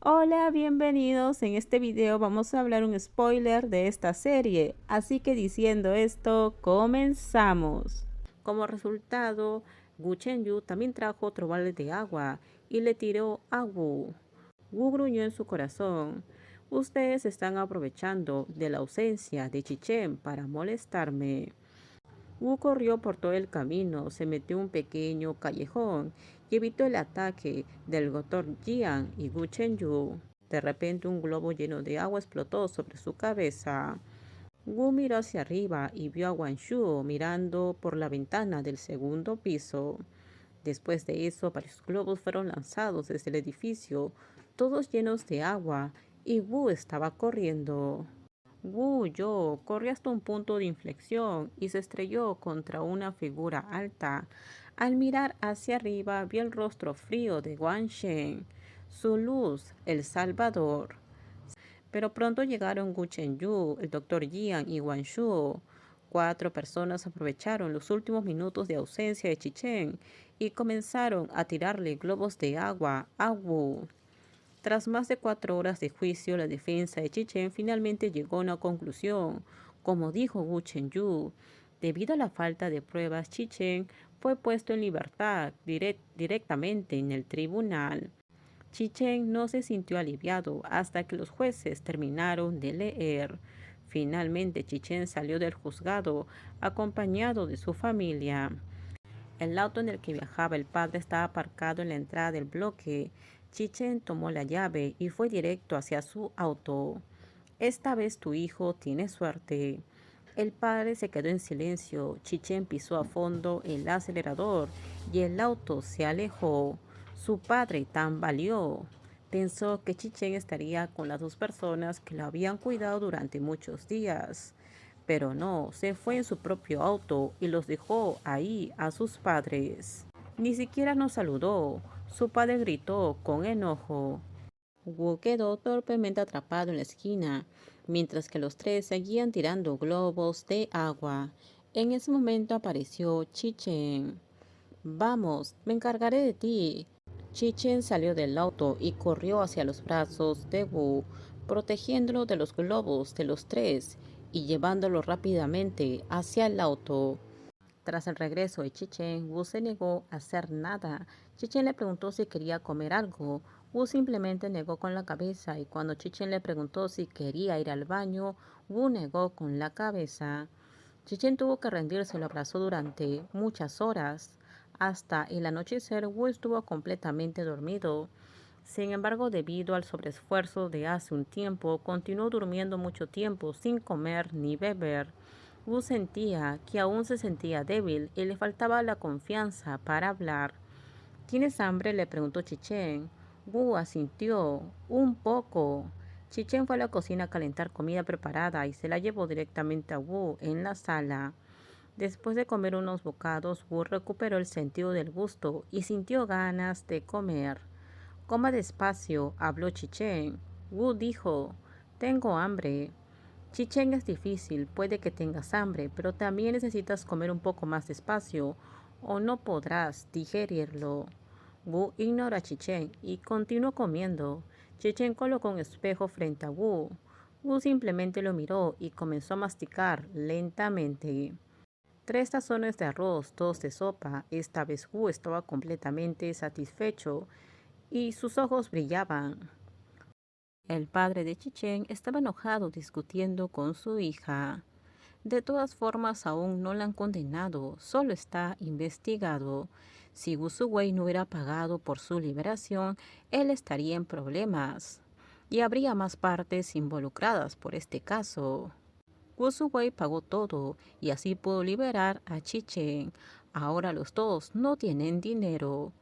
Hola, bienvenidos. En este video vamos a hablar un spoiler de esta serie. Así que diciendo esto, comenzamos. Como resultado, Wu Chenyu también trajo otro balde de agua y le tiró a Wu. Wu gruñó en su corazón. Ustedes están aprovechando de la ausencia de Chichen para molestarme. Wu corrió por todo el camino, se metió en un pequeño callejón y evitó el ataque del Dr. Jian y Wu Chenyu. De repente un globo lleno de agua explotó sobre su cabeza. Wu miró hacia arriba y vio a Wanshu mirando por la ventana del segundo piso. Después de eso, varios globos fueron lanzados desde el edificio, todos llenos de agua, y Wu estaba corriendo. Wu huyó, corrió hasta un punto de inflexión y se estrelló contra una figura alta. Al mirar hacia arriba, vio el rostro frío de Wang Shen, su luz, el Salvador. Pero pronto llegaron Wu Chenyu, el Dr. Jian y Wang Shu. Cuatro personas aprovecharon los últimos minutos de ausencia de Chichen y comenzaron a tirarle globos de agua a Wu. Tras más de 4 horas de juicio, la defensa de Chichen finalmente llegó a una conclusión. Como dijo Wu Chenyu, debido a la falta de pruebas, Chichen fue puesto en libertad directamente en el tribunal. Chichen no se sintió aliviado hasta que los jueces terminaron de leer. Finalmente, Chichen salió del juzgado acompañado de su familia. El auto en el que viajaba el padre estaba aparcado en la entrada del bloque. Chichen tomó la llave y fue directo hacia su auto. Esta vez tu hijo tiene suerte. El padre se quedó en silencio. Chichen pisó a fondo el acelerador y el auto se alejó. Su padre tambaleó. Pensó que Chichen estaría con las dos personas que lo habían cuidado durante muchos días. Pero no, se fue en su propio auto y los dejó ahí a sus padres. Ni siquiera nos saludó. Su padre gritó con enojo. Wu quedó torpemente atrapado en la esquina, mientras que los tres seguían tirando globos de agua. En ese momento apareció Chichen. Vamos, me encargaré de ti. Chichen salió del auto y corrió hacia los brazos de Wu, protegiéndolo de los globos de los tres y llevándolo rápidamente hacia el auto. Tras el regreso de Chichen, Wu se negó a hacer nada. Chichen le preguntó si quería comer algo. Wu simplemente negó con la cabeza y cuando Chichen le preguntó si quería ir al baño, Wu negó con la cabeza. Chichen tuvo que rendirse y lo abrazó durante muchas horas. Hasta el anochecer, Wu estuvo completamente dormido. Sin embargo, debido al sobreesfuerzo de hace un tiempo, continuó durmiendo mucho tiempo sin comer ni beber. Wu sentía que aún se sentía débil y le faltaba la confianza para hablar. ¿Tienes hambre?, le preguntó Chichen. Wu asintió. Un poco. Chichen fue a la cocina a calentar comida preparada y se la llevó directamente a Wu en la sala. Después de comer unos bocados, Wu recuperó el sentido del gusto y sintió ganas de comer. Coma despacio, habló Chichen. Wu dijo, tengo hambre. Chichen es difícil, puede que tengas hambre, pero también necesitas comer un poco más despacio o no podrás digerirlo. Wu ignoró a Chichen y continuó comiendo. Chichen colocó un espejo frente a Wu. Wu simplemente lo miró y comenzó a masticar lentamente. 3 tazones de arroz, 2 de sopa. Esta vez Wu estaba completamente satisfecho y sus ojos brillaban. El padre de Chichen estaba enojado discutiendo con su hija. De todas formas, aún no la han condenado, solo está investigado. Si Wu Suwei no hubiera pagado por su liberación, él estaría en problemas. Y habría más partes involucradas por este caso. Wu Suwei pagó todo y así pudo liberar a Chichen. Ahora los dos no tienen dinero.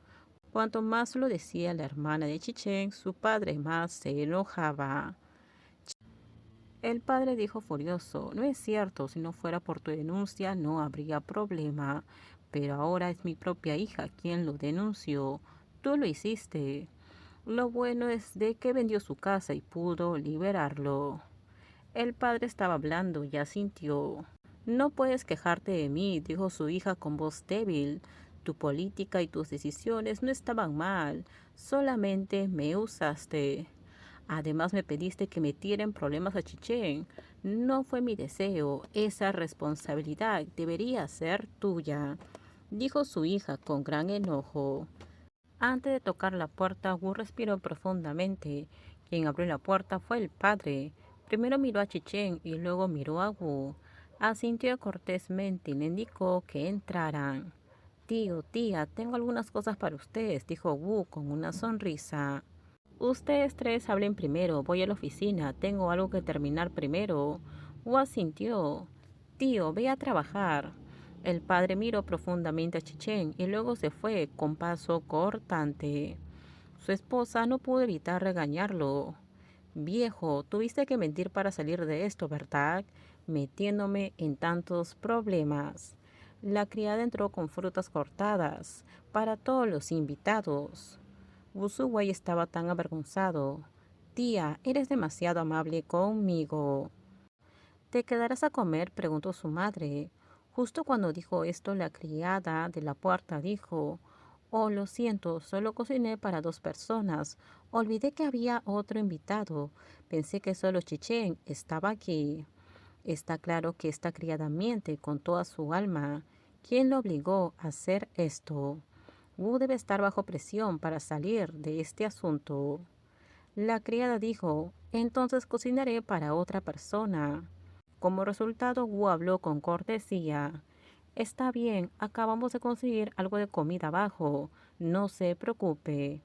Cuanto más lo decía la hermana de Chichen, su padre más se enojaba. El padre dijo furioso, no es cierto, si no fuera por tu denuncia no habría problema, pero ahora es mi propia hija quien lo denunció. Tú lo hiciste. Lo bueno es de que vendió su casa y pudo liberarlo. El padre estaba hablando y asintió. No puedes quejarte de mí, dijo su hija con voz débil. Tu política y tus decisiones no estaban mal, solamente me usaste. Además me pediste que metiera en problemas a Chichen. No fue mi deseo. Esa responsabilidad debería ser tuya, dijo su hija con gran enojo. Antes de tocar la puerta, Wu respiró profundamente. Quien abrió la puerta fue el padre. Primero miró a Chichen y luego miró a Wu. Asintió cortésmente y le indicó que entraran. Tío, tía, tengo algunas cosas para ustedes, dijo Wu con una sonrisa. Ustedes tres hablen primero, voy a la oficina, tengo algo que terminar primero. Wu asintió. Tío, ve a trabajar. El padre miró profundamente a Chichen y luego se fue con paso cortante. Su esposa no pudo evitar regañarlo. Viejo, tuviste que mentir para salir de esto, ¿verdad? Metiéndome en tantos problemas. La criada entró con frutas cortadas para todos los invitados. Busuway estaba tan avergonzado. Tía, eres demasiado amable conmigo. ¿Te quedarás a comer?, preguntó su madre. Justo cuando dijo esto, la criada de la puerta dijo: Oh, lo siento, solo cociné para 2 personas. Olvidé que había otro invitado. Pensé que solo Chichen estaba aquí. Está claro que esta criada miente con toda su alma. ¿Quién lo obligó a hacer esto? Wu debe estar bajo presión para salir de este asunto. La criada dijo: Entonces cocinaré para otra persona. Como resultado, Wu habló con cortesía. Está bien, acabamos de conseguir algo de comida abajo. No se preocupe.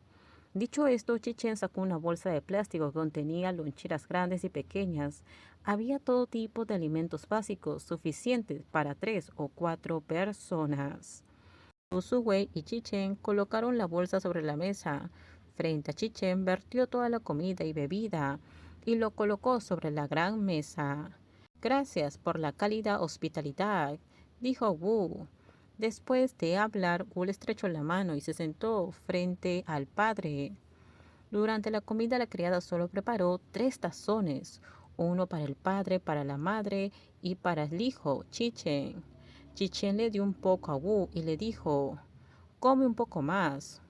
Dicho esto, Chichen sacó una bolsa de plástico que contenía loncheras grandes y pequeñas. Había todo tipo de alimentos básicos suficientes para 3 o 4 personas. Usuwei y Chichen colocaron la bolsa sobre la mesa. Frente a Chichen vertió toda la comida y bebida y lo colocó sobre la gran mesa. Gracias por la cálida hospitalidad, dijo Wu. Después de hablar, Wu le estrechó la mano y se sentó frente al padre. Durante la comida, la criada solo preparó 3 tazones, uno para el padre, para la madre y para el hijo, Chichen. Chichen le dio un poco a Wu y le dijo: Come un poco más.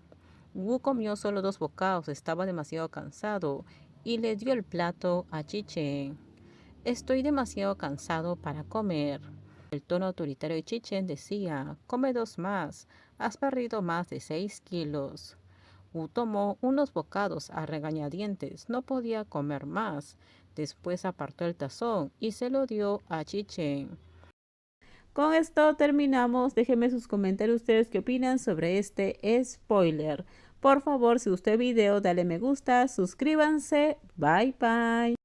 Wu comió solo 2 bocados, estaba demasiado cansado, y le dio el plato a Chichen. Estoy demasiado cansado para comer. El tono autoritario de Chichen decía: Come 2 más, has perdido más de 6 kilos. Wu tomó unos bocados a regañadientes, no podía comer más. Después apartó el tazón y se lo dio a Chichen. Con esto terminamos. Déjenme sus comentarios ustedes qué opinan sobre este spoiler. Por favor, si gustó el video, dale me gusta, suscríbanse. Bye bye.